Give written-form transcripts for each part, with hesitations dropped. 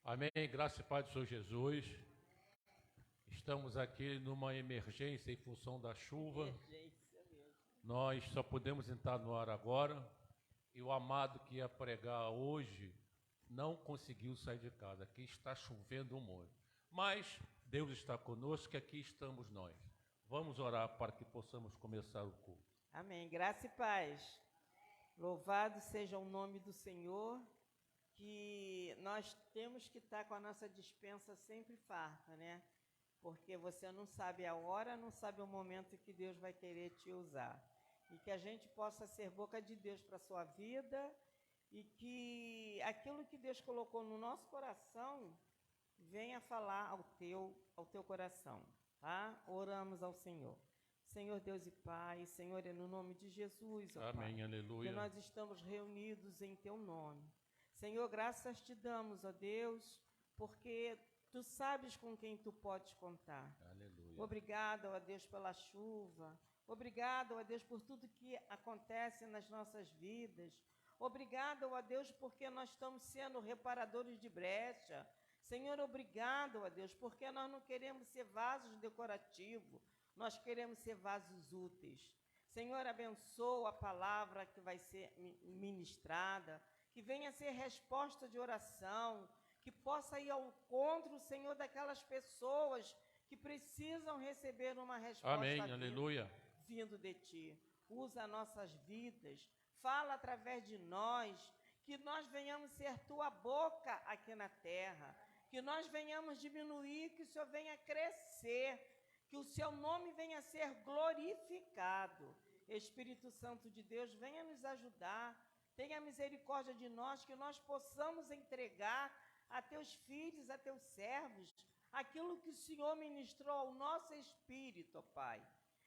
Amém, graça e paz do Senhor Jesus. Estamos aqui numa emergência em função da chuva. Emergência mesmo. Nós só podemos entrar no ar agora. E o amado que ia pregar hoje não conseguiu sair de casa. Aqui está chovendo um monte. Mas Deus está conosco e aqui estamos nós. Vamos orar para que possamos começar o culto. Amém. Graça e paz. Louvado seja o nome do Senhor, que nós temos que estar com a nossa despensa sempre farta, né? Porque você não sabe a hora, não sabe o momento que Deus vai querer te usar. E que a gente possa ser boca de Deus para a sua vida e que aquilo que Deus colocou no nosso coração venha falar ao teu coração, tá? Oramos ao Senhor. Senhor Deus e Pai, Senhor, é no nome de Jesus, ó Amém, Pai, aleluia. que nós estamos reunidos em Teu nome. Senhor, graças te damos, ó Deus, porque Tu sabes com quem Tu podes contar. Aleluia. Obrigado, ó Deus, pela chuva. Obrigado, ó Deus, por tudo que acontece nas nossas vidas. Obrigado, ó Deus, porque nós estamos sendo reparadores de brecha. Senhor, obrigado, ó Deus, porque nós não queremos ser vasos decorativos, nós queremos ser vasos úteis. Senhor, abençoa a palavra que vai ser ministrada, que venha ser resposta de oração, que possa ir ao encontro, Senhor, daquelas pessoas que precisam receber uma resposta. Amém, aleluia. Vindo de Ti. Usa nossas vidas, fala através de nós, que nós venhamos ser Tua boca aqui na terra, que nós venhamos diminuir, que o Senhor venha crescer, que o Seu nome venha ser glorificado. Espírito Santo de Deus, venha nos ajudar, tenha misericórdia de nós, que nós possamos entregar a Teus filhos, a Teus servos, aquilo que o Senhor ministrou ao nosso espírito, ó Pai.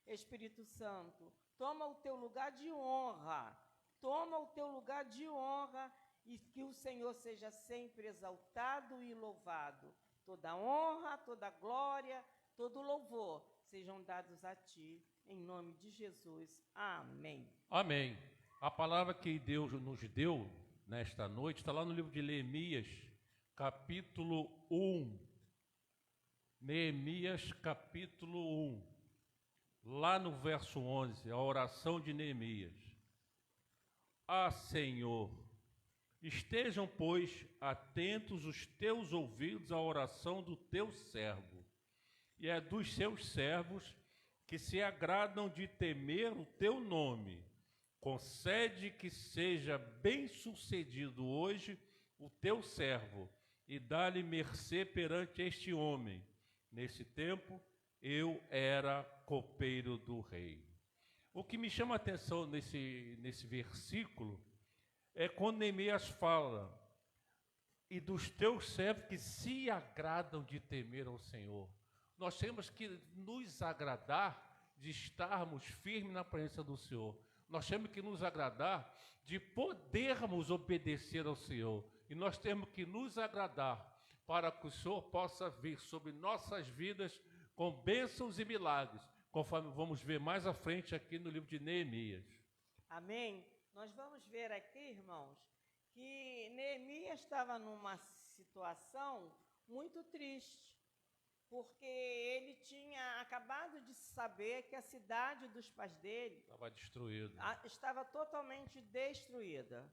Espírito Santo, toma o Teu lugar de honra, toma o Teu lugar de honra, e que o Senhor seja sempre exaltado e louvado. Toda honra, toda glória, todo louvor sejam dados a Ti, em nome de Jesus. Amém. Amém. A palavra que Deus nos deu nesta noite está lá no livro de Neemias, capítulo 1. Neemias, capítulo 1. Lá no verso 11, a oração de Neemias. Ah, Senhor, estejam, pois, atentos os teus ouvidos à oração do teu servo, e é dos seus servos que se agradam de temer o teu nome. Concede que seja bem-sucedido hoje o teu servo, e dá-lhe mercê perante este homem. Nesse tempo, eu era copeiro do rei. O que me chama a atenção nesse versículo é quando Neemias fala, e dos teus servos que se agradam de temer ao Senhor. Nós temos que nos agradar de estarmos firmes na presença do Senhor. Nós temos que nos agradar de podermos obedecer ao Senhor. E nós temos que nos agradar para que o Senhor possa vir sobre nossas vidas com bênçãos e milagres, conforme vamos ver mais à frente aqui no livro de Neemias. Amém? Nós vamos ver aqui, irmãos, que Neemias estava numa situação muito triste, porque ele tinha acabado de saber que a cidade dos pais dele Estava destruído. estava totalmente destruída,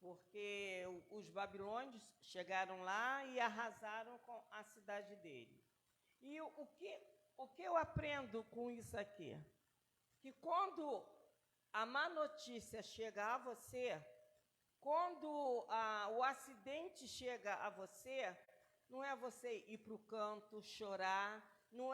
porque os babilônios chegaram lá e arrasaram com a cidade dele. E o que eu aprendo com isso aqui? Que quando a má notícia chega a você, quando o acidente chega a você, não é você ir para o canto, chorar, não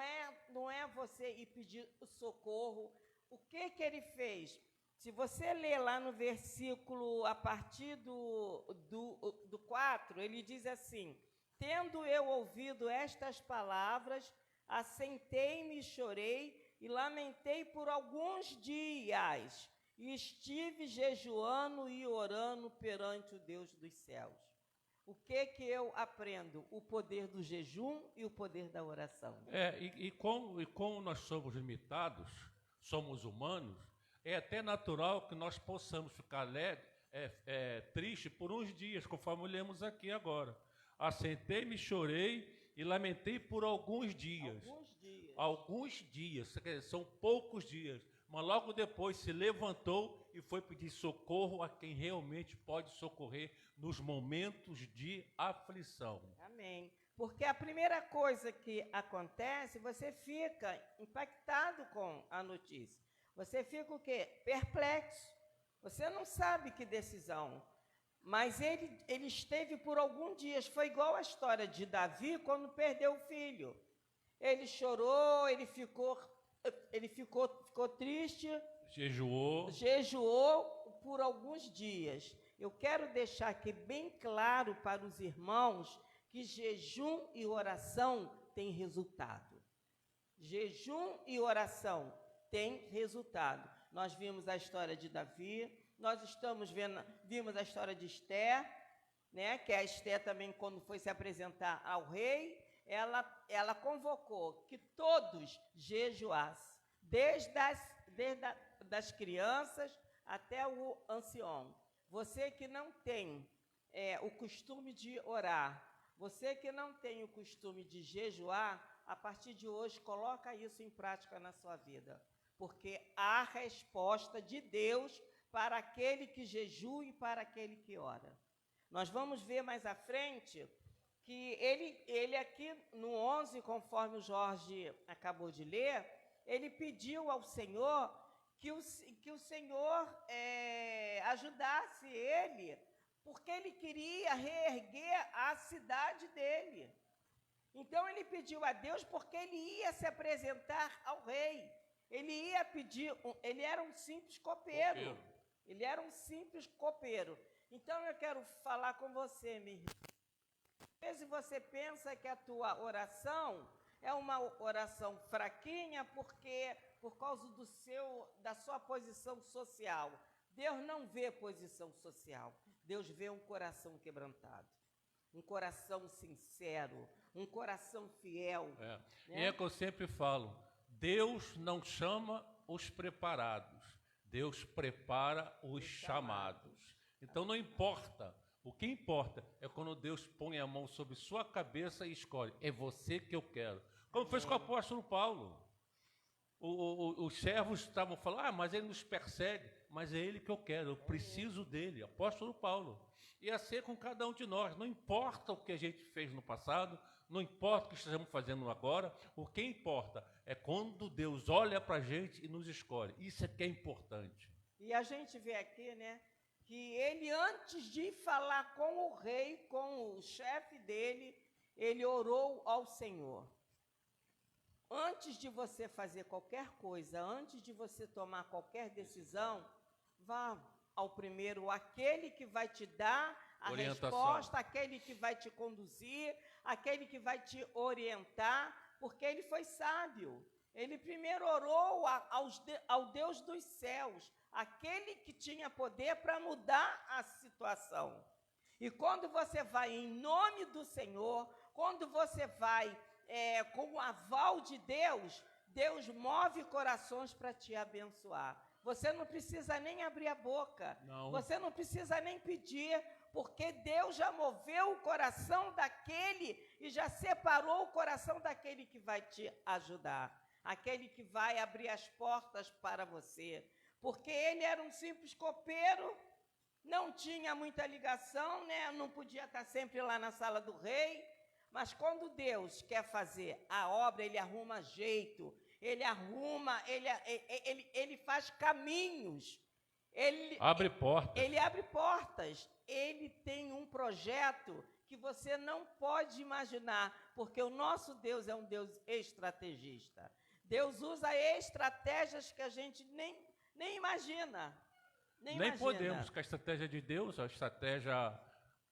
é você ir pedir socorro. O que ele fez? Se você ler lá no versículo, a partir do 4, ele diz assim: tendo eu ouvido estas palavras, assentei-me e chorei, e lamentei por alguns dias, e estive jejuando e orando perante o Deus dos céus. O que eu aprendo? O poder do jejum e o poder da oração. Como nós somos limitados, somos humanos, é até natural que nós possamos ficar triste por uns dias, conforme lemos aqui agora. Assentei-me, chorei e lamentei por alguns dias. Alguns dias, são poucos dias. Mas logo depois se levantou e foi pedir socorro a quem realmente pode socorrer nos momentos de aflição. Amém. Porque a primeira coisa que acontece, você fica impactado com a notícia. Você fica o quê? Perplexo. Você não sabe que decisão. Mas ele esteve por alguns dias. Foi igual a história de Davi quando perdeu o filho. Ele chorou, ele ficou triste. Jejuou por alguns dias. Eu quero deixar aqui bem claro para os irmãos que jejum e oração têm resultado. Jejum e oração têm resultado. Nós vimos a história de Davi, nós vimos a história de Esther, né? Que a Esther também, quando foi se apresentar ao rei, ela convocou que todos jejuassem, desde das crianças até o ancião. Você que não tem o costume de orar, você que não tem o costume de jejuar, a partir de hoje, coloca isso em prática na sua vida. Porque há resposta de Deus para aquele que jejua e para aquele que ora. Nós vamos ver mais à frente que ele aqui no 11, conforme o Jorge acabou de ler, ele pediu ao Senhor que o Senhor ajudasse ele, porque ele queria reerguer a cidade dele. Então ele pediu a Deus porque ele ia se apresentar ao rei. Ele ia pedir, ele era um simples copeiro. Ele era um simples copeiro. Então eu quero falar com você, minha irmã. Às vezes você pensa que a tua oração é uma oração fraquinha por causa da sua posição social. Deus não vê posição social. Deus vê um coração quebrantado, um coração sincero, um coração fiel. Né? E é que eu sempre falo, Deus não chama os preparados, Deus prepara os chamados. Então não importa, o que importa é quando Deus põe a mão sobre sua cabeça e escolhe, é você que eu quero. Como fez com o apóstolo Paulo. Os servos estavam falando, mas ele nos persegue, mas é ele que eu quero, eu preciso dele, apóstolo Paulo. E assim é com cada um de nós, não importa o que a gente fez no passado, não importa o que estamos fazendo agora, o que importa é quando Deus olha para a gente e nos escolhe, isso é que é importante. E a gente vê aqui, né, que ele antes de falar com o rei, com o chefe dele, ele orou ao Senhor. Antes de você fazer qualquer coisa, antes de você tomar qualquer decisão, vá ao primeiro, aquele que vai te dar a resposta, aquele que vai te conduzir, aquele que vai te orientar, porque ele foi sábio. Ele primeiro orou ao Deus dos céus, aquele que tinha poder para mudar a situação. E quando você vai em nome do Senhor, quando você vai com o aval de Deus, Deus move corações para te abençoar. Você não precisa nem abrir a boca, você não precisa nem pedir, porque Deus já moveu o coração daquele e já separou o coração daquele que vai te ajudar, aquele que vai abrir as portas para você. Porque ele era um simples copeiro, não tinha muita ligação, né? Não podia estar sempre lá na sala do rei. Mas quando Deus quer fazer a obra, ele arruma jeito, ele faz caminhos, ele abre portas, ele tem um projeto que você não pode imaginar, porque o nosso Deus é um Deus estrategista. Deus usa estratégias que a gente nem imagina. Nem podemos, que a estratégia de Deus, a estratégia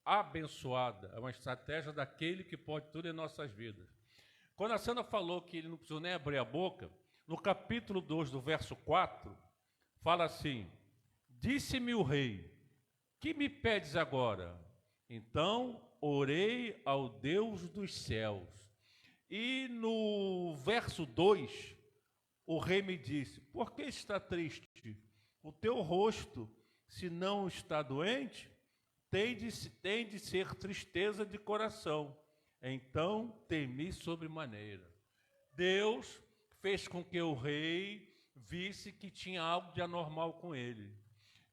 abençoada, é uma estratégia daquele que pode tudo em nossas vidas. Quando a Sandra falou que ele não precisou nem abrir a boca, no capítulo 2, do verso 4, fala assim: disse-me o rei, que me pedes agora? Então orei ao Deus dos céus. E no verso 2, o rei me disse: por que está triste o teu rosto, se não está doente? tem de ser tristeza de coração. Então temi sobremaneira. Deus fez com que o rei visse que tinha algo de anormal com ele.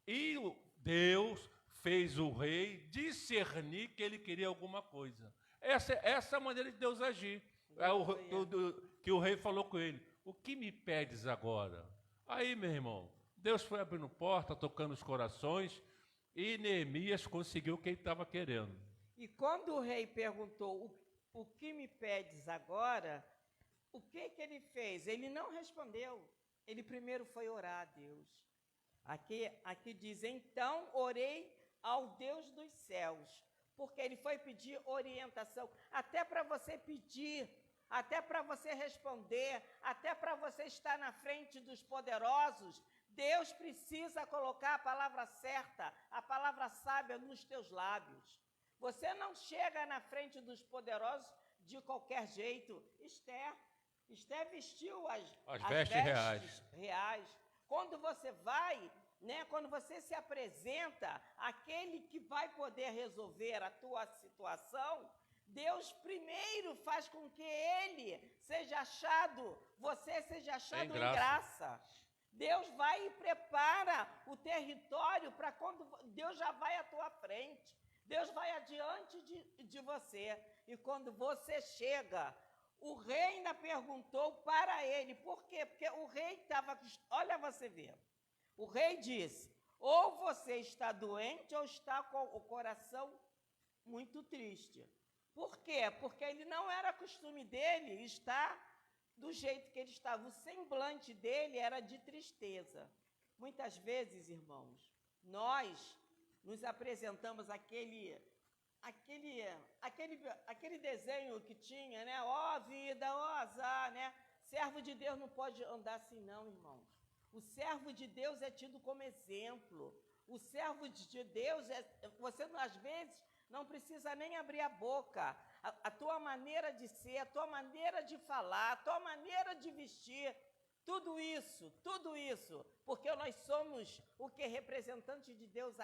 E Deus fez o rei discernir que ele queria alguma coisa. Essa é a maneira de Deus agir. Que o rei falou com ele: o que me pedes agora? Aí, meu irmão, Deus foi abrindo porta, tocando os corações, e Neemias conseguiu o que ele estava querendo. E quando o rei perguntou: o que me pedes agora? O que ele fez? Ele não respondeu. Ele primeiro foi orar a Deus. Aqui diz: então orei ao Deus dos céus, porque ele foi pedir orientação, até para você pedir, até para você responder, até para você estar na frente dos poderosos. Deus precisa colocar a palavra certa, a palavra sábia nos teus lábios. Você não chega na frente dos poderosos de qualquer jeito. Esther vestiu as vestes reais. Quando você vai, né, quando você se apresenta, aquele que vai poder resolver a tua situação, Deus primeiro faz com que ele seja achado, você seja achado em graça. Deus vai e prepara o território para quando Deus já vai à tua frente. Deus vai adiante de você. E quando você chega, o rei ainda perguntou para ele. Por quê? Porque o rei estava... Olha, você vê. O rei disse: ou você está doente ou está com o coração muito triste. Por quê? Porque ele não era costume dele estar do jeito que ele estava. O semblante dele era de tristeza. Muitas vezes, irmãos, nós nos apresentamos aquele desenho que tinha, né? Ó vida, ó azar, né? Servo de Deus não pode andar assim não, irmãos. O servo de Deus é tido como exemplo. O servo de Deus, você às vezes não precisa nem abrir a boca. A tua maneira de ser, a tua maneira de falar, a tua maneira de vestir, tudo isso, porque nós somos o que? Representante de Deus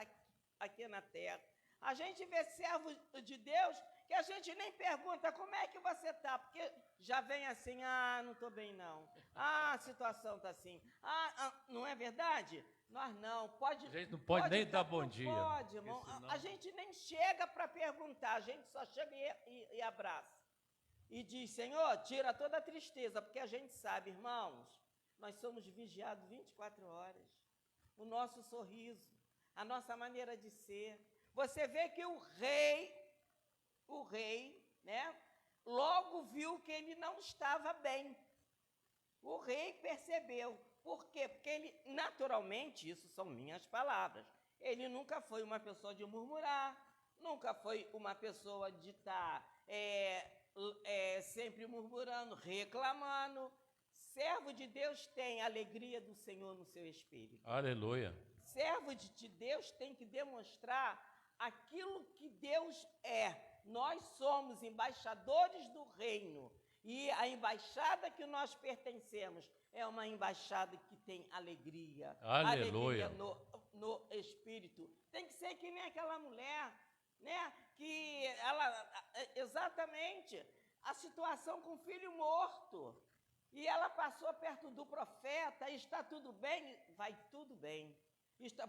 aqui na terra. A gente vê servo de Deus que a gente nem pergunta como é que você está, porque já vem assim: não estou bem não, a situação está assim, não é verdade? Nós não, pode... A gente não pode nem dar bom dia. Pode, irmão. A gente nem chega para perguntar, a gente só chega e abraça. E diz: Senhor, tira toda a tristeza, porque a gente sabe, irmãos, nós somos vigiados 24 horas. O nosso sorriso, a nossa maneira de ser. Você vê que o rei, né, logo viu que ele não estava bem. O rei percebeu. Por quê? Porque ele, naturalmente, isso são minhas palavras, ele nunca foi uma pessoa de murmurar, nunca foi uma pessoa de estar sempre murmurando, reclamando. Servo de Deus tem a alegria do Senhor no seu espírito. Aleluia. Servo de Deus tem que demonstrar aquilo que Deus é. Nós somos embaixadores do reino. E a embaixada que nós pertencemos é uma embaixada que tem alegria. Aleluia. Alegria no espírito. Tem que ser que nem aquela mulher, né? Que ela, exatamente, a situação com o filho morto. E ela passou perto do profeta: está tudo bem? Vai tudo bem.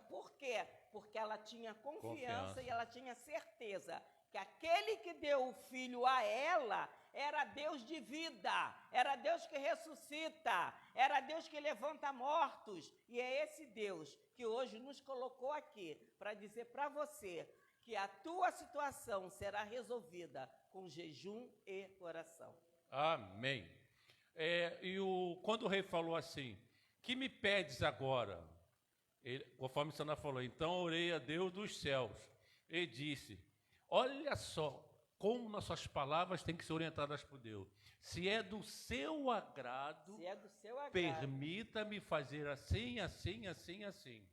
Por quê? Porque ela tinha confiança e ela tinha certeza que aquele que deu o filho a ela era Deus de vida, era Deus que ressuscita, era Deus que levanta mortos. E é esse Deus que hoje nos colocou aqui para dizer para você que a tua situação será resolvida com jejum e oração. Amém. Quando o rei falou assim: que me pedes agora? Ele, conforme Sana falou, então orei a Deus dos céus e disse: olha só como nossas palavras têm que ser orientadas por Deus. Se é do seu agrado, permita-me fazer assim, assim, assim, assim.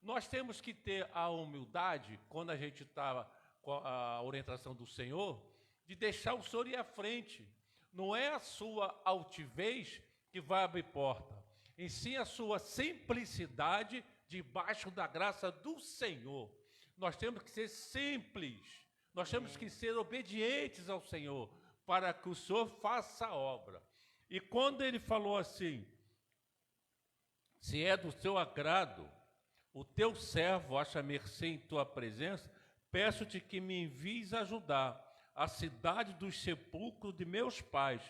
Nós temos que ter a humildade, quando a gente está com a orientação do Senhor, de deixar o Senhor ir à frente. Não é a sua altivez que vai abrir porta, em sim a sua simplicidade debaixo da graça do Senhor. Nós temos que ser simples. Nós temos que ser obedientes ao Senhor, para que o Senhor faça a obra. E quando ele falou assim, se é do teu agrado, o teu servo acha mercê em tua presença, peço-te que me envies ajudar a cidade dos sepulcros de meus pais,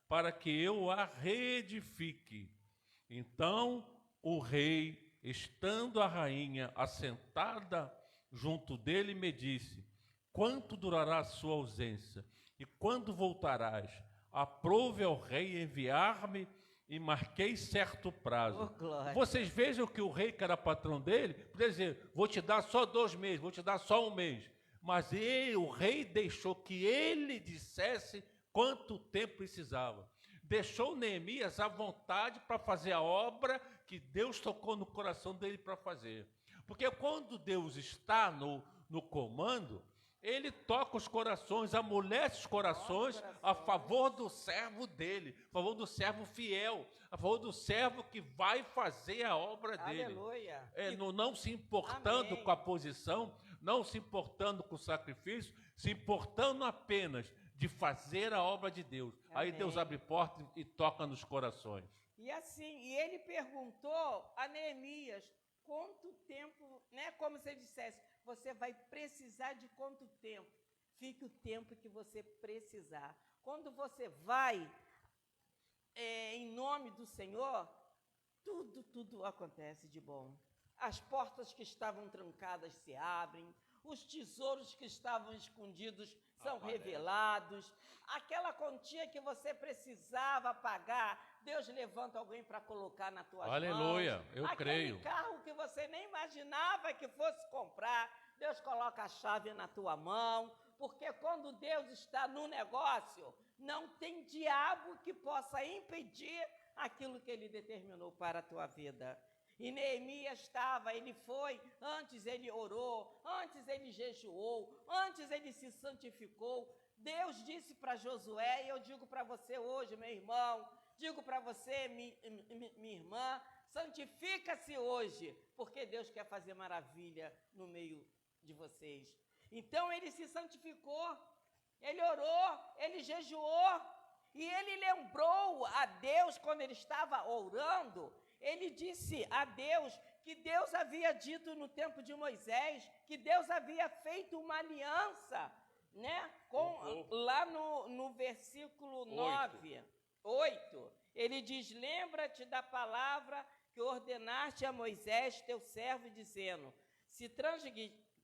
para que eu a reedifique. Então o rei, estando a rainha assentada junto dele, me disse, quanto durará a sua ausência? E quando voltarás? Aprove ao rei enviar-me e marquei certo prazo. Vocês vejam que o rei, que era patrão dele, podia dizer, vou te dar só 2 meses, vou te dar só 1 mês. Mas o rei deixou que ele dissesse quanto tempo precisava. Deixou Neemias à vontade para fazer a obra que Deus tocou no coração dele para fazer. Porque quando Deus está no comando, ele toca os corações, amolece os corações a favor do servo dele, a favor do servo fiel, a favor do servo que vai fazer a obra dele. Aleluia. Não se importando Amém. com a posição, não se importando com o sacrifício, se importando apenas de fazer a obra de Deus. Aí Amém. Deus abre porta e toca nos corações. E assim, e ele perguntou a Neemias, quanto tempo, né? Como se ele dissesse, você vai precisar de quanto tempo? Fique o tempo que você precisar. Quando você vai em nome do Senhor, tudo acontece de bom. As portas que estavam trancadas se abrem, os tesouros que estavam escondidos são revelados, aquela quantia que você precisava pagar, Deus levanta alguém para colocar na tua mão. Aleluia, eu creio. Aquele carro que você nem imaginava que fosse comprar, Deus coloca a chave na tua mão, porque quando Deus está no negócio, não tem diabo que possa impedir aquilo que Ele determinou para a tua vida. E Neemias ele foi, antes ele orou, antes ele jejuou, antes ele se santificou. Deus disse para Josué, e eu digo para você hoje, meu irmão, digo para você, minha irmã, santifica-se hoje, porque Deus quer fazer maravilha no meio de vocês. Então ele se santificou, ele orou, ele jejuou, e ele lembrou a Deus quando ele estava orando. Ele disse a Deus que Deus havia dito no tempo de Moisés, que Deus havia feito uma aliança, né? Lá no versículo 8, ele diz, lembra-te da palavra que ordenaste a Moisés, teu servo, dizendo, se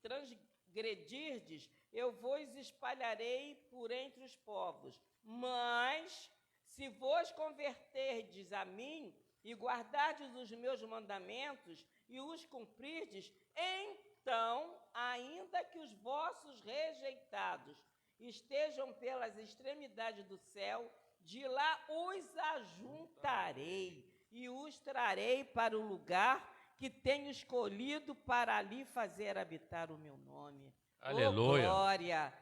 transgredirdes, eu vos espalharei por entre os povos, mas se vos converterdes a mim, e guardardes os meus mandamentos e os cumprirdes, então, ainda que os vossos rejeitados estejam pelas extremidades do céu, de lá os ajuntarei e os trarei para o lugar que tenho escolhido para ali fazer habitar o meu nome. Aleluia. Oh, glória!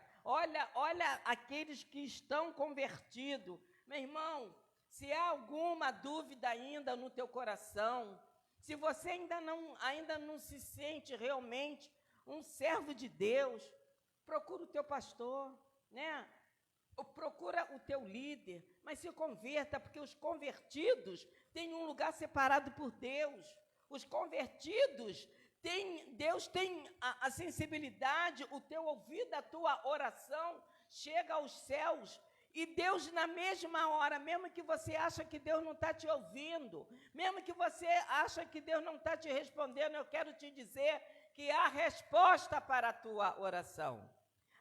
Olha aqueles que estão convertidos. Meu irmão, se há alguma dúvida ainda no teu coração, se você ainda não se sente realmente um servo de Deus, procura o teu pastor, né? Procura o teu líder, mas se converta, porque os convertidos têm um lugar separado por Deus. Os convertidos Deus tem a sensibilidade, o teu ouvido, a tua oração chega aos céus. E Deus, na mesma hora, mesmo que você acha que Deus não está te ouvindo, mesmo que você acha que Deus não está te respondendo, eu quero te dizer que há resposta para a tua oração.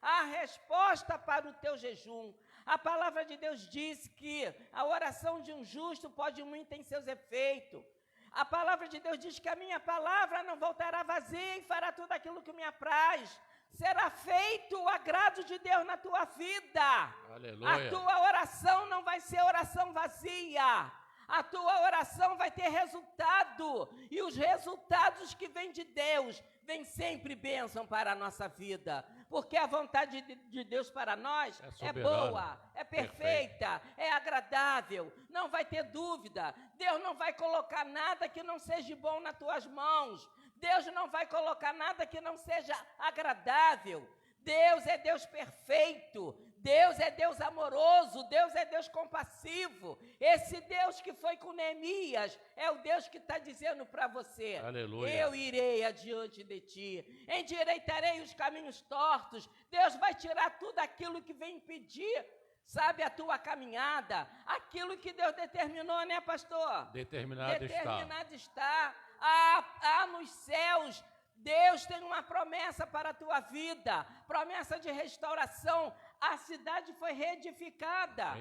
Há resposta para o teu jejum. A palavra de Deus diz que a oração de um justo pode muito em seus efeitos. A palavra de Deus diz que a minha palavra não voltará vazia e fará tudo aquilo que me apraz. Será feito o agrado de Deus na tua vida. Aleluia. A tua oração não vai ser oração vazia. A tua oração vai ter resultado. E os resultados que vêm de Deus, vêm sempre bênção para a nossa vida. Porque a vontade de Deus para nós é boa, é perfeita, é agradável. Não vai ter dúvida. Deus não vai colocar nada que não seja bom nas tuas mãos. Deus não vai colocar nada que não seja agradável. Deus é Deus perfeito, Deus é Deus amoroso, Deus é Deus compassivo. Esse Deus que foi com Neemias é o Deus que está dizendo para você: Aleluia. Eu irei adiante de ti, endireitarei os caminhos tortos. Deus vai tirar tudo aquilo que vem impedir, sabe, a tua caminhada, aquilo que Deus determinou, né, pastor? Determinado está. Há nos céus, Deus tem uma promessa para a tua vida, promessa de restauração. A cidade foi reedificada,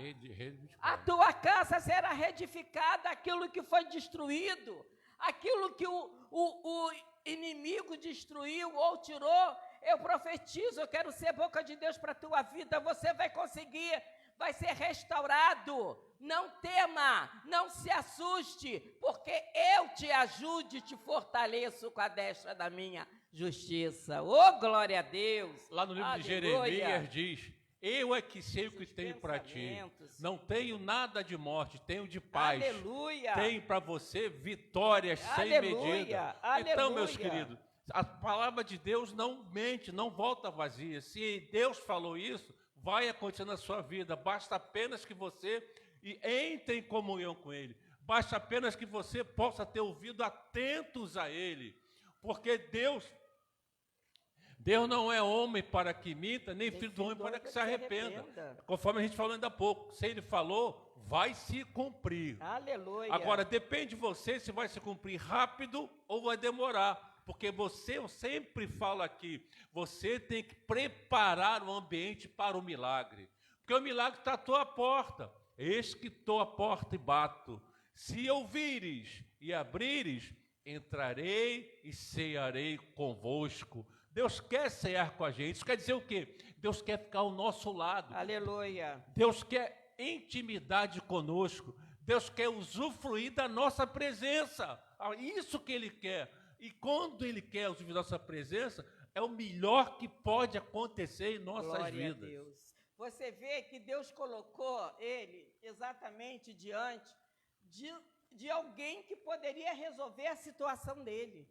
a tua casa será reedificada, aquilo que foi destruído, aquilo que o inimigo destruiu ou tirou, eu profetizo, eu quero ser boca de Deus para a tua vida, você vai conseguir, vai ser restaurado. Não tema, não se assuste, porque eu te ajudo e te fortaleço com a destra da minha justiça. Oh, glória a Deus! Lá no livro de Jeremias diz: eu é que sei o que tenho para ti. Não tenho nada de morte, tenho de paz. Aleluia! Tenho para você vitórias sem medida. Então, meus queridos, a palavra de Deus não mente, não volta vazia. Se Deus falou isso, vai acontecer na sua vida. Basta apenas que você entre em comunhão com Ele. Basta apenas que você possa ter ouvido atentos a Ele. Porque Deus não é homem para que minta, nem filho do homem para que se arrependa. Conforme a gente falou ainda há pouco, se Ele falou, vai se cumprir. Aleluia. Agora, depende de você se vai se cumprir rápido ou vai demorar. Porque eu sempre falo aqui, você tem que preparar o ambiente para o milagre. Porque o milagre está à tua porta. Eis que estou à porta e bato. Se ouvires e abrires, entrarei e cearei convosco. Deus quer cear com a gente. Isso quer dizer o quê? Deus quer ficar ao nosso lado. Aleluia. Deus quer intimidade conosco. Deus quer usufruir da nossa presença. Isso que Ele quer. E quando Ele quer usufruir da nossa presença, é o melhor que pode acontecer em nossas vidas. Glória a Deus. Você vê que Deus colocou Ele exatamente diante de alguém que poderia resolver a situação dele.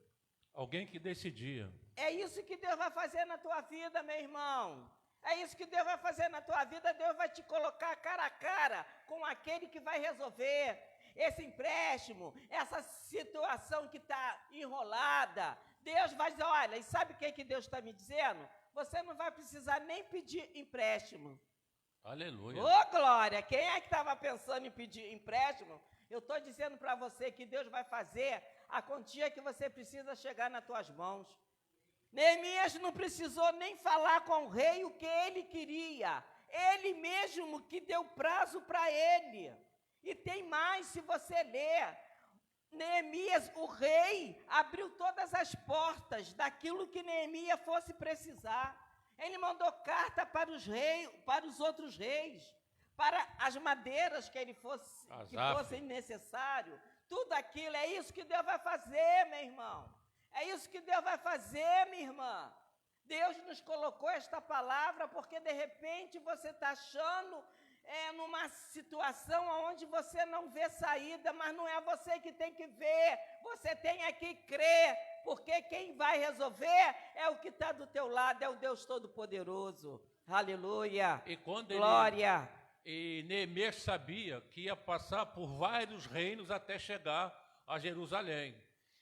Alguém que decidia. É isso que Deus vai fazer na tua vida, meu irmão. É isso que Deus vai fazer na tua vida. Deus vai te colocar cara a cara com aquele que vai resolver esse empréstimo, essa situação que está enrolada. Deus vai dizer: olha, e sabe o que Deus está me dizendo? Você não vai precisar nem pedir empréstimo. Aleluia. Ô, glória! Quem é que estava pensando em pedir empréstimo? Eu estou dizendo para você que Deus vai fazer a quantia que você precisa chegar nas tuas mãos. Neemias não precisou nem falar com o rei o que ele queria. Ele mesmo que deu prazo para ele. E tem mais, se você ler, Neemias, o rei, abriu todas as portas daquilo que Neemias fosse precisar. Ele mandou carta para os reis, para os outros reis, para as madeiras que fossem necessário. Tudo aquilo, é isso que Deus vai fazer, meu irmão. É isso que Deus vai fazer, minha irmã. Deus nos colocou esta palavra porque de repente você está achando numa situação onde você não vê saída, mas não é você que tem que ver, você tem que crer, porque quem vai resolver é o que está do teu lado, é o Deus Todo-Poderoso. Aleluia. E quando glória. E Neemias sabia que ia passar por vários reinos até chegar a Jerusalém.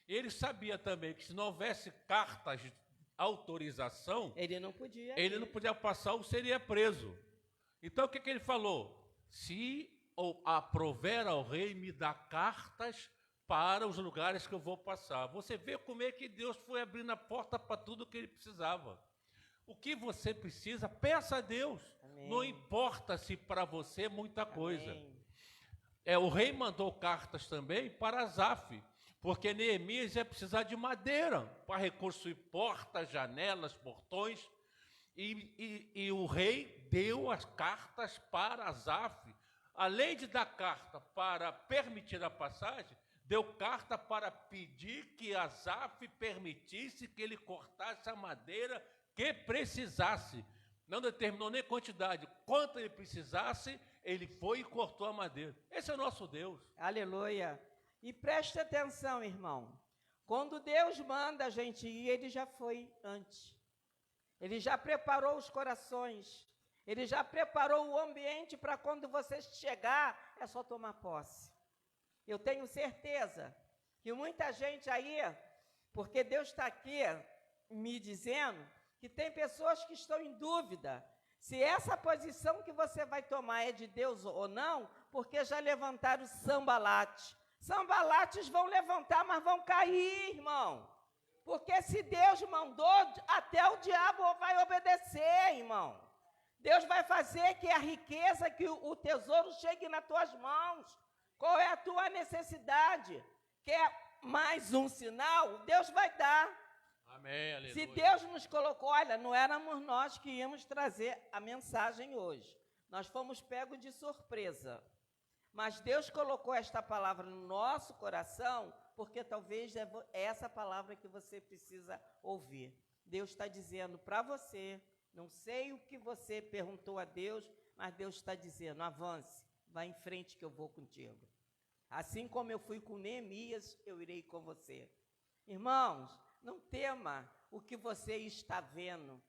Ele sabia também que se não houvesse cartas de autorização, ele não podia passar ou seria preso. Então o que ele falou? Se aprover ao rei, me dá cartas para os lugares que eu vou passar. Você vê como é que Deus foi abrindo a porta para tudo que ele precisava. O que você precisa, peça a Deus. Amém. Não importa se para você é muita coisa. O rei mandou cartas também para Asaf, porque Neemias ia precisar de madeira para reconstruir portas, janelas, portões. E o rei deu as cartas para Asaf. Além de dar carta para permitir a passagem, deu carta para pedir que Asaf permitisse que ele cortasse a madeira que precisasse. Não determinou nem quantidade. Quanto ele precisasse, ele foi e cortou a madeira. Esse é o nosso Deus. Aleluia. E preste atenção, irmão. Quando Deus manda a gente ir, Ele já foi antes. Ele já preparou os corações. Ele já preparou o ambiente para quando você chegar, é só tomar posse. Eu tenho certeza que muita gente aí, porque Deus está aqui me dizendo que tem pessoas que estão em dúvida se essa posição que você vai tomar é de Deus ou não, porque já levantaram Sambalates. Sambalates vão levantar, mas vão cair, irmão. Porque se Deus mandou, até o diabo vai obedecer, irmão. Deus vai fazer que a riqueza, que o tesouro chegue nas tuas mãos. Qual é a tua necessidade? Quer mais um sinal? Deus vai dar. Amém, aleluia. Se Deus nos colocou, olha, não éramos nós que íamos trazer a mensagem hoje. Nós fomos pegos de surpresa. Mas Deus colocou esta palavra no nosso coração, porque talvez é essa palavra que você precisa ouvir. Deus está dizendo para você, não sei o que você perguntou a Deus, mas Deus está dizendo, avance, vá em frente que eu vou contigo. Assim como eu fui com Neemias, eu irei com você. Irmãos, não tema o que você está vendo.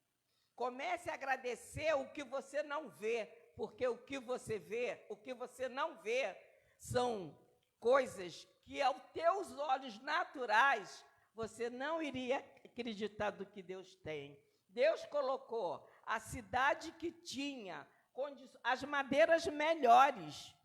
Comece a agradecer o que você não vê, porque o que você vê, o que você não vê, são coisas que aos teus olhos naturais, você não iria acreditar do que Deus tem. Deus colocou a cidade que tinha as madeiras melhores.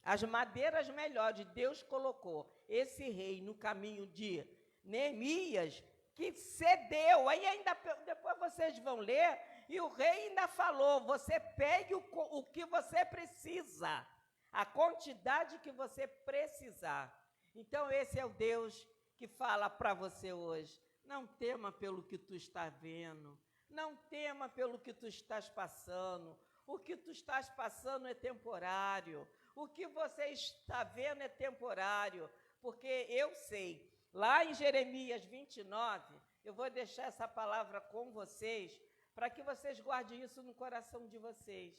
As madeiras melhores, Deus colocou esse rei no caminho de Neemias, que cedeu. Aí ainda depois vocês vão ler, e o rei ainda falou, você pegue o que você precisa, a quantidade que você precisar. Então esse é o Deus que fala para você hoje. Não tema pelo que tu está vendo, não tema pelo que tu estás passando. O que tu estás passando é temporário. O que você está vendo é temporário. Porque eu sei, lá em Jeremias 29, eu vou deixar essa palavra com vocês, para que vocês guardem isso no coração de vocês.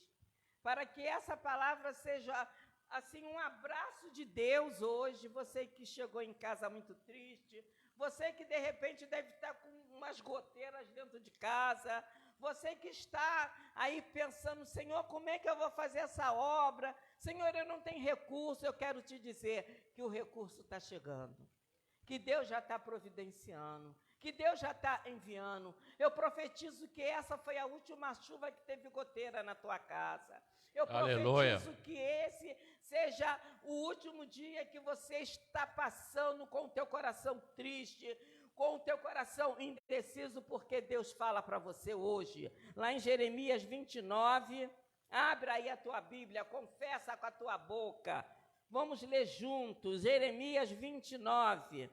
Para que essa palavra seja, assim, um abraço de Deus hoje. Você que chegou em casa muito triste, você que de repente deve estar com umas goteiras dentro de casa, você que está aí pensando, Senhor, como é que eu vou fazer essa obra? Senhor, eu não tenho recurso. Eu quero te dizer que o recurso está chegando, que Deus já está providenciando, que Deus já está enviando. Eu profetizo que essa foi a última chuva que teve goteira na tua casa. Eu profetizo que esse seja o último dia que você está passando com o teu coração triste, com o teu coração indeciso, porque Deus fala para você hoje, lá em Jeremias 29, abre aí a tua Bíblia, confessa com a tua boca, vamos ler juntos, Jeremias 29,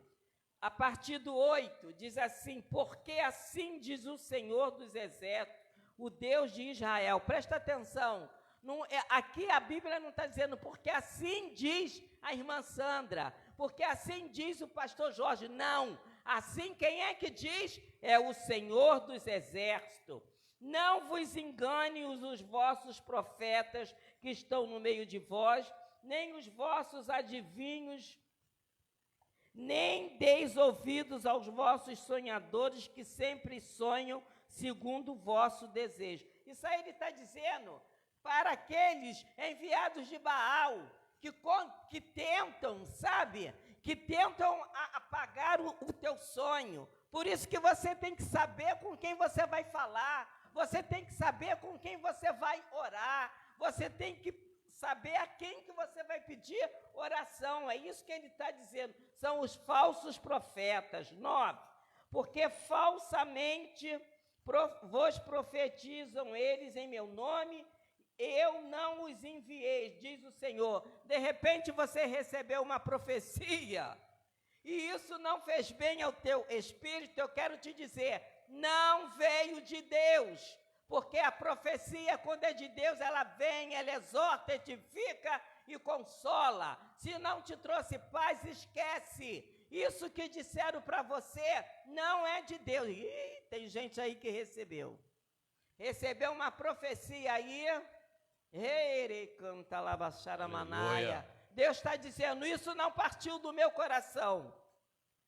a partir do 8, diz assim, porque assim diz o Senhor dos Exércitos, o Deus de Israel, presta atenção, aqui a Bíblia não está dizendo, porque assim diz a irmã Sandra, porque assim diz o pastor Jorge, não, assim quem é que diz? É o Senhor dos Exércitos. Não vos engane os vossos profetas que estão no meio de vós, nem os vossos adivinhos, nem deis ouvidos aos vossos sonhadores que sempre sonham segundo o vosso desejo. Isso aí ele está dizendo para aqueles enviados de Baal, que tentam, sabe, que tentam apagar o teu sonho. Por isso que você tem que saber com quem você vai falar, você tem que saber com quem você vai orar, você tem que saber a quem que você vai pedir oração. É isso que ele está dizendo, são os falsos profetas. 9, porque falsamente vos profetizam eles em meu nome, eu não os enviei, diz o Senhor. De repente você recebeu uma profecia, e isso não fez bem ao teu espírito. Eu quero te dizer, não veio de Deus, porque a profecia, quando é de Deus, ela vem, ela exorta, edifica e consola. Se não te trouxe paz, esquece. Isso que disseram para você não é de Deus. Ih, tem gente aí que recebeu uma profecia aí. Deus está dizendo, isso não partiu do meu coração.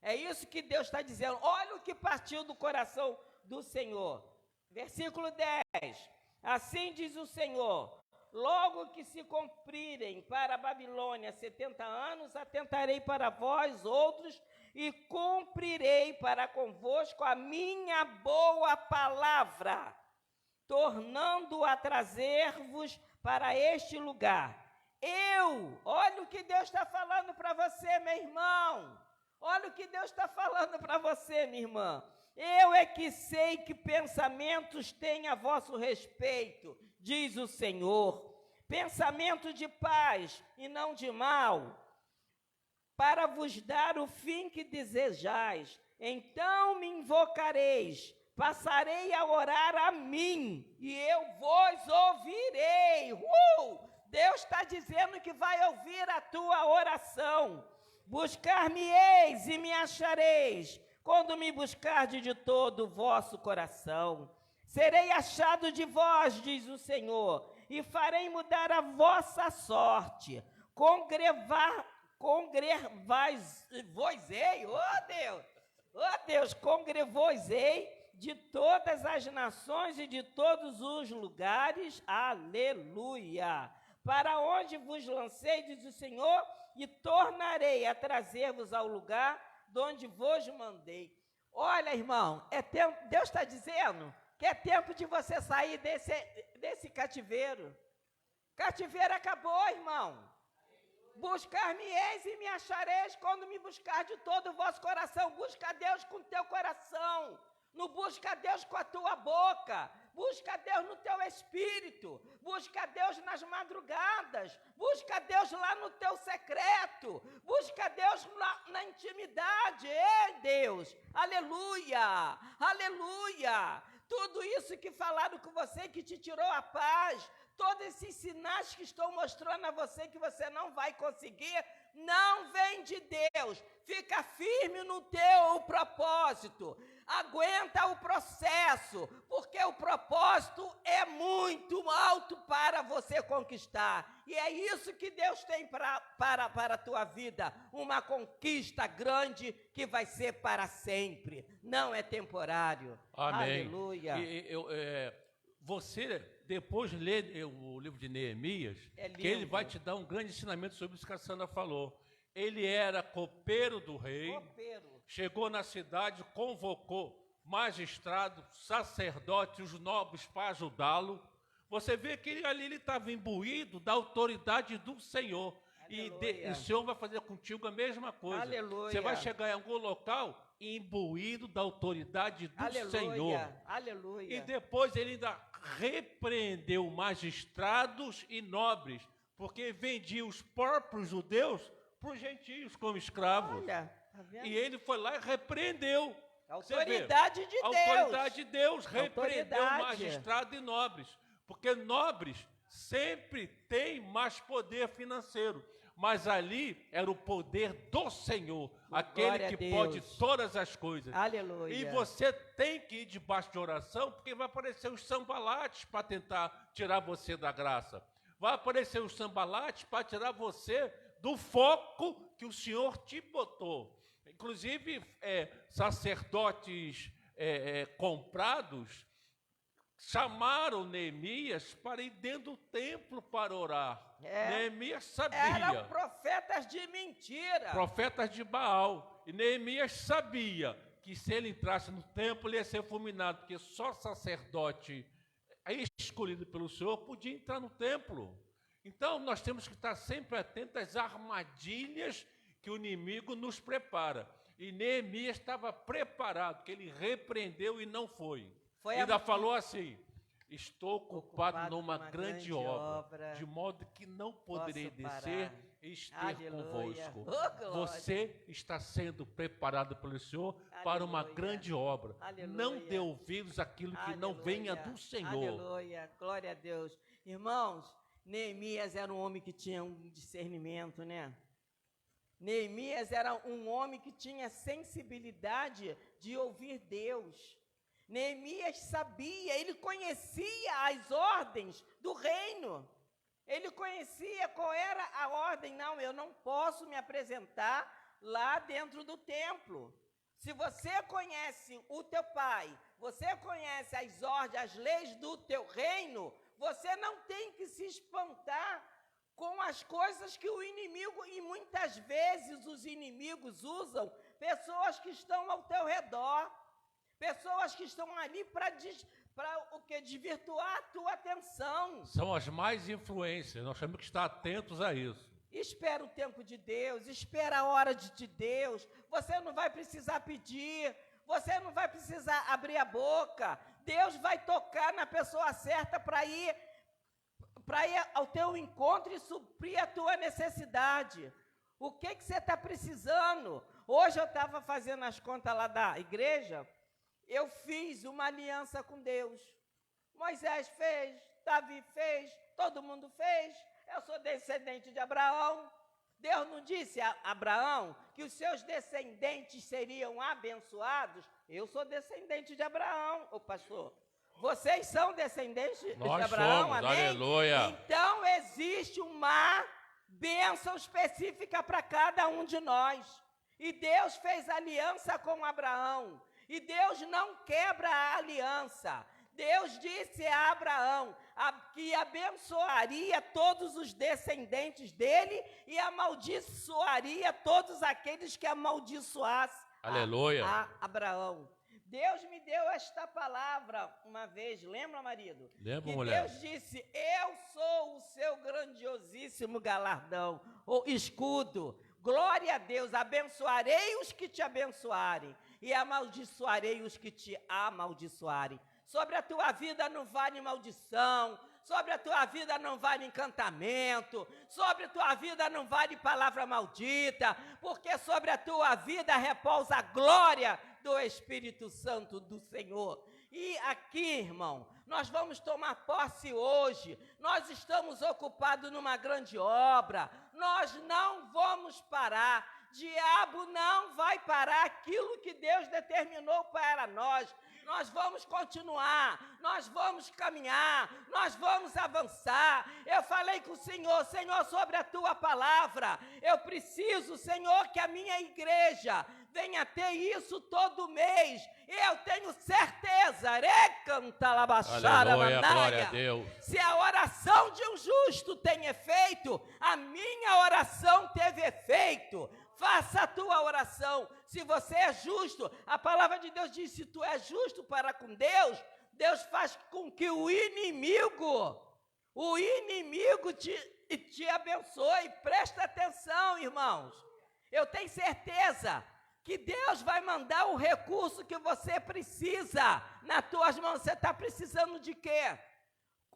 É isso que Deus está dizendo. Olha o que partiu do coração do Senhor. Versículo 10. Assim diz o Senhor: logo que se cumprirem para a Babilônia 70 anos, atentarei para vós outros e cumprirei para convosco a minha boa palavra, tornando a trazer-vos para este lugar. Olha o que Deus está falando para você, meu irmão. Olha o que Deus está falando para você, minha irmã. Eu é que sei que pensamentos têm a vosso respeito, diz o Senhor. Pensamento de paz e não de mal, para vos dar o fim que desejais. Então me invocareis, passarei a orar a mim, e eu vos ouvirei. Deus está dizendo que vai ouvir a tua oração. Buscar-me-eis e me achareis, quando me buscardes de todo o vosso coração. Serei achado de vós, diz o Senhor, e farei mudar a vossa sorte. Congrevai-vos-ei, Deus, congrevos-ei de todas as nações e de todos os lugares, aleluia. Para onde vos lancei, diz o Senhor, e tornarei a trazer-vos ao lugar de onde vos mandei. Olha, irmão, Deus está dizendo que é tempo de você sair desse cativeiro. Cativeiro acabou, irmão. Buscar-me-eis e me achareis quando me buscar de todo o vosso coração. Busca Deus com o teu coração. Não busca Deus com a tua boca. Busca Deus no teu espírito. Busca Deus nas madrugadas. Busca Deus lá no teu secreto. Busca Deus lá na intimidade. Ei, Deus, aleluia, aleluia. Tudo isso que falaram com você, que te tirou a paz, todos esses sinais que estão mostrando a você que você não vai conseguir, não vem de Deus. Fica firme no teu propósito. Aguenta o processo, porque o propósito é muito alto para você conquistar. E é isso que Deus tem para a tua vida. Uma conquista grande que vai ser para sempre. Não é temporário. Amém. Aleluia. Você depois lê o livro de Neemias, que ele vai te dar um grande ensinamento sobre isso que a Sandra falou. Ele era copeiro do rei. Chegou na cidade, convocou magistrado, sacerdote, os nobres para ajudá-lo. Você vê que ele estava imbuído da autoridade do Senhor. E o Senhor vai fazer contigo a mesma coisa. Aleluia. Você vai chegar em algum local imbuído da autoridade do Senhor. Aleluia. E depois ele ainda repreendeu magistrados e nobres, porque vendia os próprios judeus para os gentios como escravos. Olha, tá vendo? E ele foi lá e repreendeu. Autoridade de Deus. Autoridade de Deus repreendeu magistrados e nobres. Porque nobres sempre têm mais poder financeiro. Mas ali era o poder do Senhor. Aquele que pode todas as coisas. Aleluia. E você tem que ir debaixo de oração, porque vai aparecer os sambalates para tentar tirar você da graça. Vai aparecer os sambalates para tirar você do foco que o Senhor te botou. Inclusive, sacerdotes comprados chamaram Neemias para ir dentro do templo para orar. Neemias sabia. Eram profetas de mentira. Profetas de Baal. E Neemias sabia que se ele entrasse no templo, ele ia ser fulminado, porque só sacerdote escolhido pelo Senhor podia entrar no templo. Então, nós temos que estar sempre atentos às armadilhas que o inimigo nos prepara. E Neemias estava preparado, porque ele repreendeu e não foi. Ainda falou assim: estou ocupado numa grande obra, de modo que não poderei descer e estar convosco. Você está sendo preparado pelo Senhor para uma grande obra. Não dê ouvidos àquilo que não venha do Senhor. Aleluia, glória a Deus. Irmãos, Neemias era um homem que tinha um discernimento, né? Neemias era um homem que tinha sensibilidade de ouvir Deus. Neemias sabia, ele conhecia as ordens do reino. Ele conhecia qual era a ordem. Não, eu não posso me apresentar lá dentro do templo. Se você conhece o teu pai, você conhece as ordens, as leis do teu reino, você não tem que se espantar com as coisas que o inimigo, e muitas vezes os inimigos usam pessoas que estão ao teu redor, pessoas que estão ali para o quê? Desvirtuar a tua atenção. São as mais influências, nós temos que estar atentos a isso. Espera o tempo de Deus, espera a hora de Deus. Você não vai precisar pedir, você não vai precisar abrir a boca. Deus vai tocar na pessoa certa para ir ao teu encontro e suprir a tua necessidade. O que você está precisando? Hoje eu estava fazendo as contas lá da igreja, eu fiz uma aliança com Deus. Moisés fez, Davi fez, todo mundo fez. Eu sou descendente de Abraão. Deus não disse a Abraão que os seus descendentes seriam abençoados? Eu sou descendente de Abraão, ô pastor. Vocês são descendentes de Abraão, somos, amém? Aleluia. Então existe uma bênção específica para cada um de nós. E Deus fez aliança com Abraão. E Deus não quebra a aliança. Deus disse a Abraão que abençoaria todos os descendentes dele e amaldiçoaria todos aqueles que amaldiçoassem a Abraão. Deus me deu esta palavra uma vez, lembra, marido? Lembro, que mulher. Deus disse, eu sou o seu grandiosíssimo galardão, ou escudo. Glória a Deus, abençoarei os que te abençoarem e amaldiçoarei os que te amaldiçoarem. Sobre a tua vida não vale maldição, sobre a tua vida não vale encantamento, sobre a tua vida não vale palavra maldita, porque sobre a tua vida repousa a glória do Espírito Santo do Senhor. E aqui, irmão, nós vamos tomar posse hoje, nós estamos ocupados numa grande obra, nós não vamos parar, diabo não vai parar aquilo que Deus determinou para nós. Nós vamos continuar, nós vamos caminhar, nós vamos avançar. Eu falei com o Senhor, Senhor, sobre a tua palavra, eu preciso, Senhor, que a minha igreja venha ter isso todo mês. Eu tenho certeza, aleluia, glória a Deus. Se a oração de um justo tem efeito, a minha oração teve efeito. Faça a tua oração. Se você é justo, a palavra de Deus diz, se tu é justo para com Deus, Deus faz com que o inimigo te abençoe. Presta atenção, irmãos. Eu tenho certeza que Deus vai mandar o recurso que você precisa nas tuas mãos. Você está precisando de quê?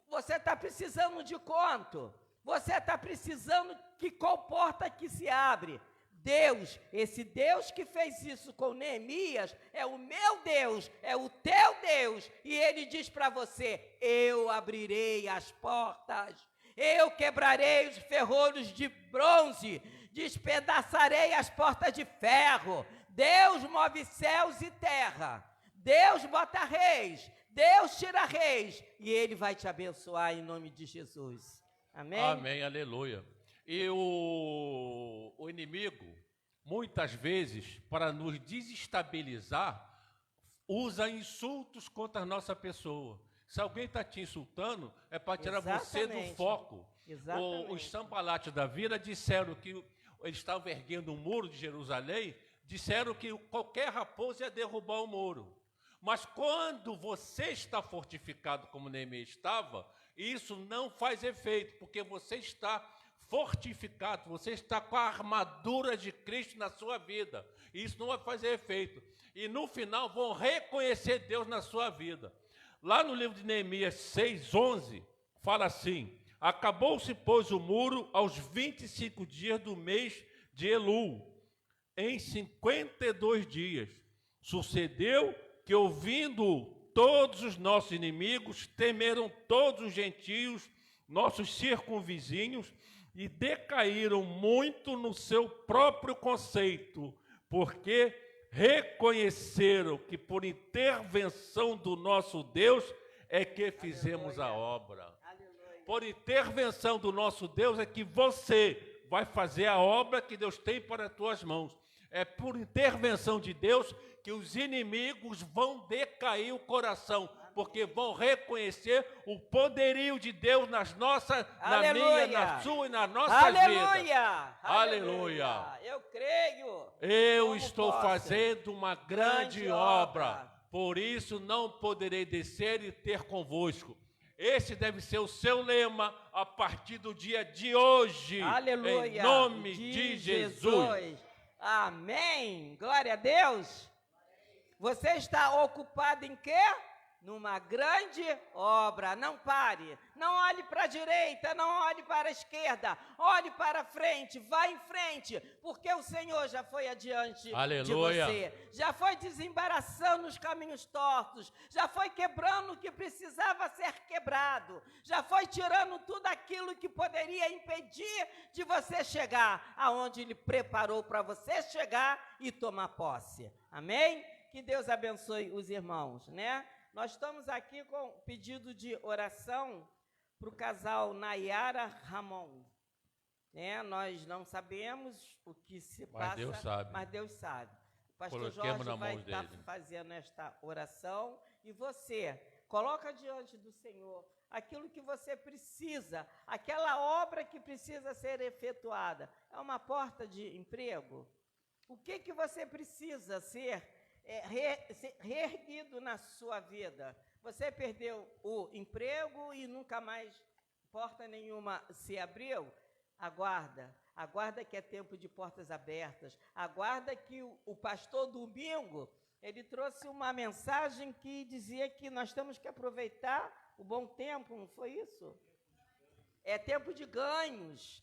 Você está precisando de quanto? Você está precisando que qual porta que se abre? Deus, esse Deus que fez isso com Neemias, é o meu Deus, é o teu Deus, e ele diz para você, eu abrirei as portas, eu quebrarei os ferrolhos de bronze, despedaçarei as portas de ferro. Deus move céus e terra, Deus bota reis, Deus tira reis, e ele vai te abençoar em nome de Jesus. Amém? Amém, aleluia. E o inimigo, muitas vezes, para nos desestabilizar, usa insultos contra a nossa pessoa. Se alguém está te insultando, é para tirar você do foco. Os Sanbalates da vida disseram que eles estavam erguendo um muro de Jerusalém, disseram que qualquer raposa ia derrubar o muro. Mas quando você está fortificado como Neemias estava, isso não faz efeito, porque você está fortificado, você está com a armadura de Cristo na sua vida. Isso não vai fazer efeito. E no final vão reconhecer Deus na sua vida. Lá no livro de Neemias 6:11, fala assim: acabou-se, pois, o muro aos 25 dias do mês de Elul, em 52 dias. Sucedeu que, ouvindo todos os nossos inimigos, temeram todos os gentios, nossos circunvizinhos, e decaíram muito no seu próprio conceito, porque reconheceram que por intervenção do nosso Deus é que fizemos a obra. Por intervenção do nosso Deus é que você vai fazer a obra que Deus tem para as tuas mãos. É por intervenção de Deus que os inimigos vão decair o coração, porque vão reconhecer o poderio de Deus na minha, na sua e na nossa vida. Aleluia! Eu creio. Eu estou fazendo uma grande obra, por isso não poderei descer e ter convosco. Esse deve ser o seu lema a partir do dia de hoje. Aleluia! Em nome de Jesus. Amém! Glória a Deus! Você está ocupado em quê? Numa grande obra. Não pare. Não olhe para a direita, não olhe para a esquerda. Olhe para frente, vá em frente, porque o Senhor já foi adiante de você. Já foi desembaraçando os caminhos tortos. Já foi quebrando o que precisava ser quebrado. Já foi tirando tudo aquilo que poderia impedir de você chegar aonde Ele preparou para você chegar e tomar posse. Amém? Que Deus abençoe os irmãos, né? Nós estamos aqui com pedido de oração para o casal Nayara Ramon. Né? Nós não sabemos o que se passa, mas Deus sabe. O pastor Jorge vai estar fazendo esta oração. E você, coloca diante do Senhor aquilo que você precisa, aquela obra que precisa ser efetuada. É uma porta de emprego? O que você precisa ser reerguido na sua vida? Você perdeu o emprego e nunca mais porta nenhuma se abriu? Aguarda que é tempo de portas abertas. Aguarda que o pastor domingo, ele trouxe uma mensagem que dizia que nós temos que aproveitar o bom tempo, não foi isso? É tempo de ganhos.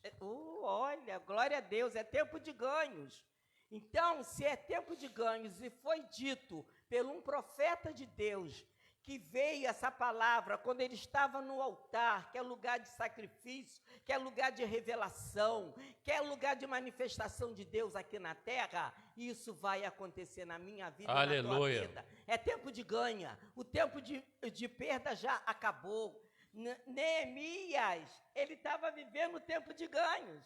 Olha, glória a Deus, é tempo de ganhos. Então, se é tempo de ganhos e foi dito por um profeta de Deus, que veio essa palavra quando ele estava no altar, que é lugar de sacrifício, que é lugar de revelação, que é lugar de manifestação de Deus aqui na terra, isso vai acontecer na minha vida e na tua vida. É tempo de ganha, o tempo de perda já acabou. Neemias, ele estava vivendo o tempo de ganhos.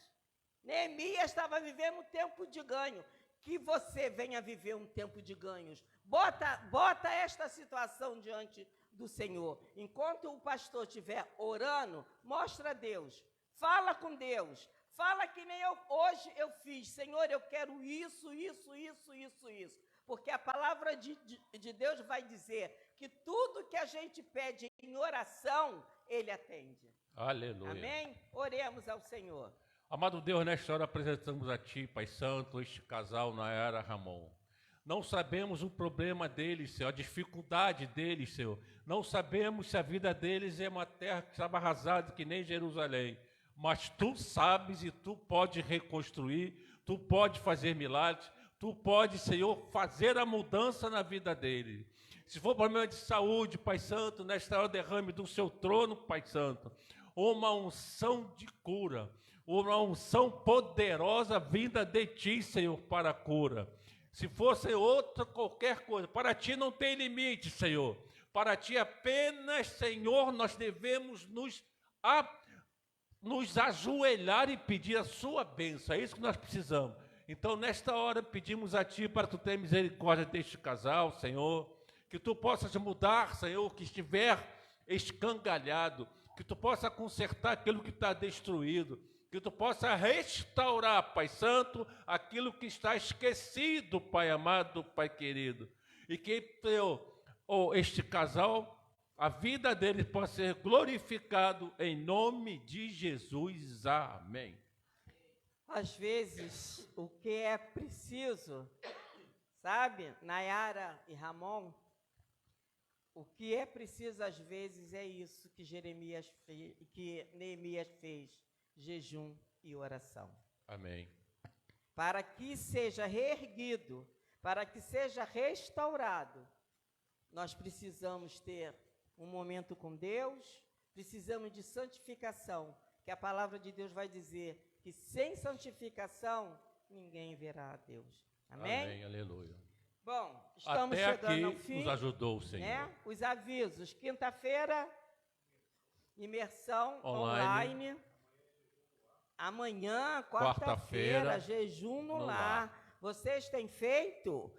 Neemias estava vivendo um tempo de ganho. Que você venha viver um tempo de ganhos. Bota esta situação diante do Senhor. Enquanto o pastor estiver orando, mostra a Deus. Fala com Deus. Fala que nem hoje eu fiz. Senhor, eu quero isso. Porque a palavra de Deus vai dizer que tudo que a gente pede em oração, Ele atende. Aleluia. Amém? Oremos ao Senhor. Amado Deus, nesta hora apresentamos a Ti, Pai Santo, este casal, Nayara Ramon. Não sabemos o problema deles, Senhor, a dificuldade deles, Senhor. Não sabemos se a vida deles é uma terra que estava arrasada, que nem Jerusalém. Mas Tu sabes e Tu pode reconstruir, Tu pode fazer milagres, Tu pode, Senhor, fazer a mudança na vida deles. Se for problema de saúde, Pai Santo, nesta hora derrame do Seu trono, Pai Santo, uma unção de cura. Uma unção poderosa vinda de Ti, Senhor, para a cura. Se fosse outra, qualquer coisa, para Ti não tem limite, Senhor. Para Ti apenas, Senhor, nós devemos nos ajoelhar e pedir a Sua bênção. É isso que nós precisamos. Então, nesta hora, pedimos a Ti para Tu ter misericórdia deste casal, Senhor. Que Tu possas mudar, Senhor, o que estiver escangalhado. Que Tu possa consertar aquilo que está destruído. Que Tu possa restaurar, Pai Santo, aquilo que está esquecido, Pai amado, Pai querido. E que este casal, a vida dele possa ser glorificado em nome de Jesus. Amém. Às vezes, o que é preciso, sabe, Nayara e Ramon, o que é preciso às vezes é isso que Neemias fez. Jejum e oração. Amém. Para que seja reerguido, para que seja restaurado, nós precisamos ter um momento com Deus, precisamos de santificação, que a palavra de Deus vai dizer que sem santificação ninguém verá a Deus. Amém? Amém, aleluia. Bom, estamos até chegando aqui ao fim. Nos ajudou o Senhor. Né? Os avisos, quinta-feira, imersão online. Amanhã, quarta-feira, jejum no lar. vocês têm feito,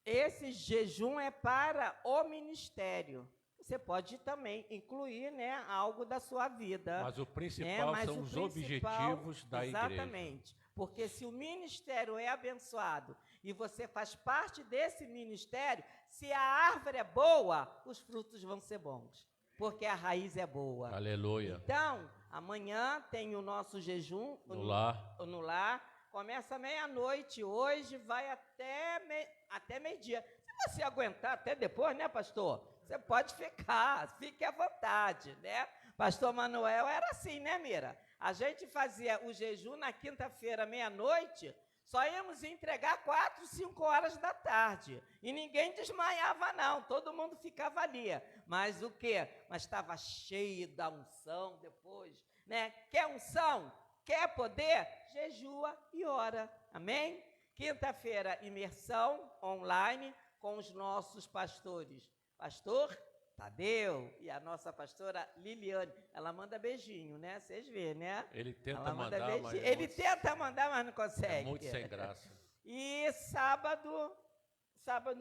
esse jejum é para o ministério. Você pode também incluir, né, algo da sua vida. Mas o principal são os objetivos da igreja. Exatamente. Porque se o ministério é abençoado e você faz parte desse ministério, se a árvore é boa, os frutos vão ser bons. Porque a raiz é boa. Aleluia. Então, amanhã tem o nosso jejum no lar. Começa meia-noite hoje, vai até meio-dia. Se você aguentar até depois, né, pastor? Você pode ficar, fique à vontade, né? Pastor Manuel era assim, né, Mira? A gente fazia o jejum na quinta-feira, meia-noite, só íamos entregar 4, 5 horas da tarde. E ninguém desmaiava, não. Todo mundo ficava ali. Mas o quê? Mas estava cheio da unção depois, né? Quer unção? Quer poder? Jejua e ora. Amém? Quinta-feira, imersão online com os nossos pastores. Pastor Tadeu e a nossa pastora Liliane. Ela manda beijinho, né? Vocês vêem, né? Ele tenta mandar, mas... Ele tenta mandar, mas não consegue. É muito sem graça. E sábado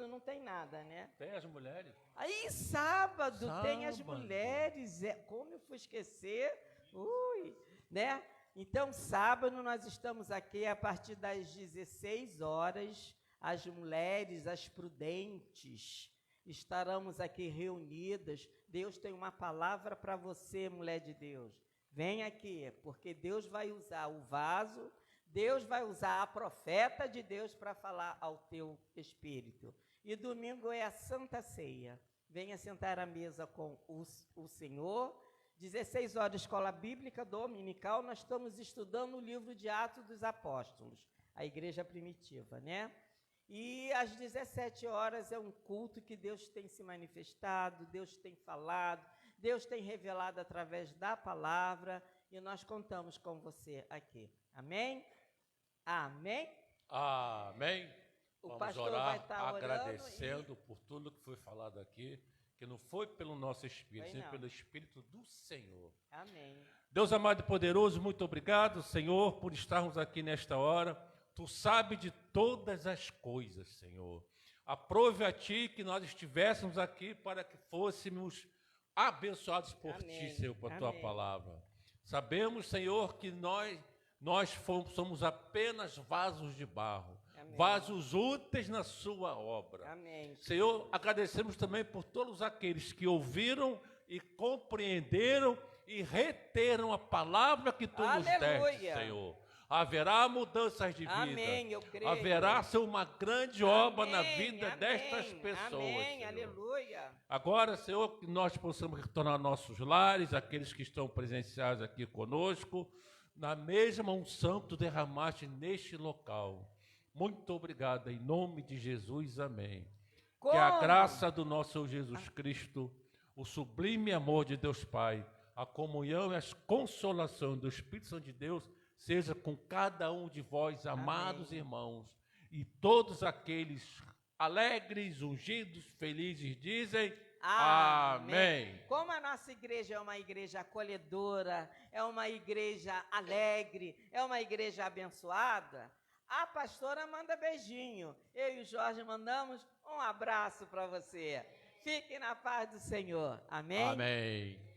não tem nada, né? Tem as mulheres. Aí sábado tem as mulheres. Como eu fui esquecer? Né? Então, sábado nós estamos aqui a partir das 16 horas. As mulheres, as prudentes, estaremos aqui reunidas. Deus tem uma palavra para você, mulher de Deus. Vem aqui, porque Deus vai usar o vaso, Deus vai usar a profeta de Deus para falar ao teu espírito. E domingo é a Santa Ceia. Venha sentar à mesa com o Senhor. 16 horas, Escola Bíblica Dominical, nós estamos estudando o livro de Atos dos Apóstolos, a igreja primitiva, né? E às 17 horas é um culto que Deus tem se manifestado, Deus tem falado, Deus tem revelado através da palavra, e nós contamos com você aqui. Amém? Amém? Amém. O Vamos orar agradecendo por tudo que foi falado aqui, que não foi pelo nosso Espírito, sim pelo Espírito do Senhor. Amém. Deus amado e poderoso, muito obrigado, Senhor, por estarmos aqui nesta hora. Tu sabes de todas as coisas, Senhor. Aprove a Ti que nós estivéssemos aqui para que fôssemos abençoados por Ti, Senhor, por a Tua palavra. Sabemos, Senhor, que nós somos apenas vasos de barro, vasos úteis na Sua obra. Amém. Senhor, agradecemos também por todos aqueles que ouviram e compreenderam e reteram a palavra que Tu nos deste, Senhor. Haverá mudanças de vida. Amém, eu creio. Haverá ser uma grande obra na vida destas pessoas. Amém, Senhor. aleluia. Agora, Senhor, que nós possamos retornar aos nossos lares, aqueles que estão presenciais aqui conosco, na mesma unção que Tu derramaste neste local. Muito obrigado, em nome de Jesus, amém. Que a graça do nosso Senhor Jesus Cristo, o sublime amor de Deus Pai, a comunhão e as consolações do Espírito Santo de Deus seja com cada um de vós, amados irmãos, e todos aqueles alegres, ungidos, felizes, dizem amém. Como a nossa igreja é uma igreja acolhedora, é uma igreja alegre, é uma igreja abençoada, a pastora manda beijinho. Eu e o Jorge mandamos um abraço para você. Fique na paz do Senhor. Amém? Amém.